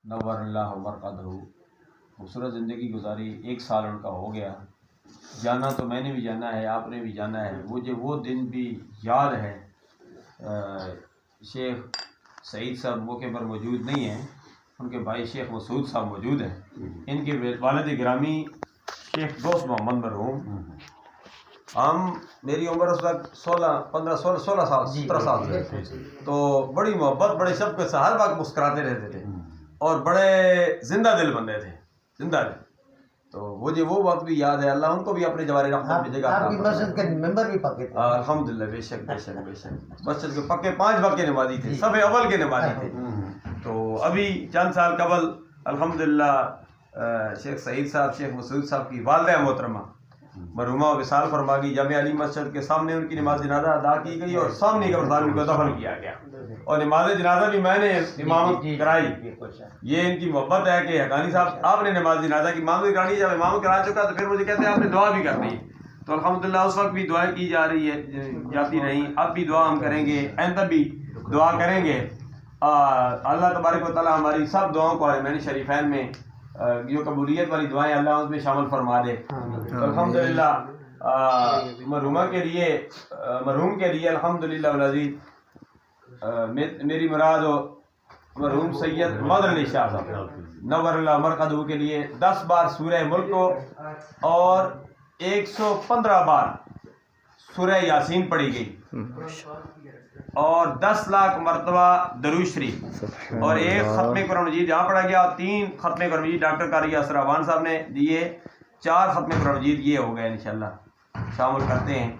نور اللہ مرقدہ، خوبصورت زندگی گزاری، 1 سال ان کا ہو گیا. جانا تو میں نے بھی جانا ہے، آپ نے بھی جانا ہے. مجھے وہ دن بھی یاد ہے. شیخ سعید صاحب موقع پر موجود نہیں ہیں، ان کے بھائی شیخ مسعود صاحب موجود ہیں. ان کے والد گرامی شیخ دوست محمد مرحوم، میری عمر اس وقت 16 سال 17 سال تھی. تو بڑی محبت، بڑے شب کے ہر وقت مسکراتے رہتے تھے اور بڑے زندہ دل بندے تھے، زندہ دل. تو مجھے وہ وقت بھی یاد ہے. اللہ ان کو بھی اپنے جوار رحمت میں جگہ عطا فرمائے. مسجد کے ممبر بھی پکے تھے الحمدللہ. بے شک بے شک بے شک. مسجد کے پکے 5 وقت کے نمازی تھے، صف اول کے نمازی تھے. تو ابھی چند سال قبل الحمدللہ شیخ سعید صاحب، شیخ مسعود صاحب کی والدہ محترمہ مرحومہ وصال فرما گئی. جامع علی مسجد کے سامنے ان کی نماز جنازہ ادا کی گئی اور سامنے قبرستان میں دفن کیا گیا. اور نماز جنازہ بھی میں نے امامت کرائی. یہ ان کی محبت ہے کہ حقانی صاحب آپ نے نماز جنازہ کی امامت کرانی. جب امام کرا چکا تو پھر مجھے کہتے ہیں آپ نے دعا بھی کرنی ہے. تو الحمدللہ اس وقت بھی دعائیں کی جا رہی ہے، جاتی رہیں. اب بھی دعا ہم کریں گے، آئندہ بھی دعا کریں گے. اللہ تبارک و تعالیٰ ہماری سب دعاؤں کو حرمین شریفین میں جو قبولیت والی دعائیں اللہ اس میں شامل فرما دے. الحمدللہ مرحومہ کے لیے، مرحوم کے لیے الحمدللہ العزیز میری مراد مرحوم سید مدر علی شاہ صاحب نور اللہ مرقدہ کے لیے 10 بار سورہ ملک کو اور 115 بار سورہ یاسین پڑھی گئی اور 10 لاکھ مرتبہ درود شریف اور 1 ختم قرآن مجید جہاں پڑھا گیا. 3 ختم قرآن مجید ڈاکٹر قاری یاسر احوان صاحب نے دیے. 4 ختم قرآن مجید یہ ہو گئے. انشاءاللہ شامل کرتے ہیں.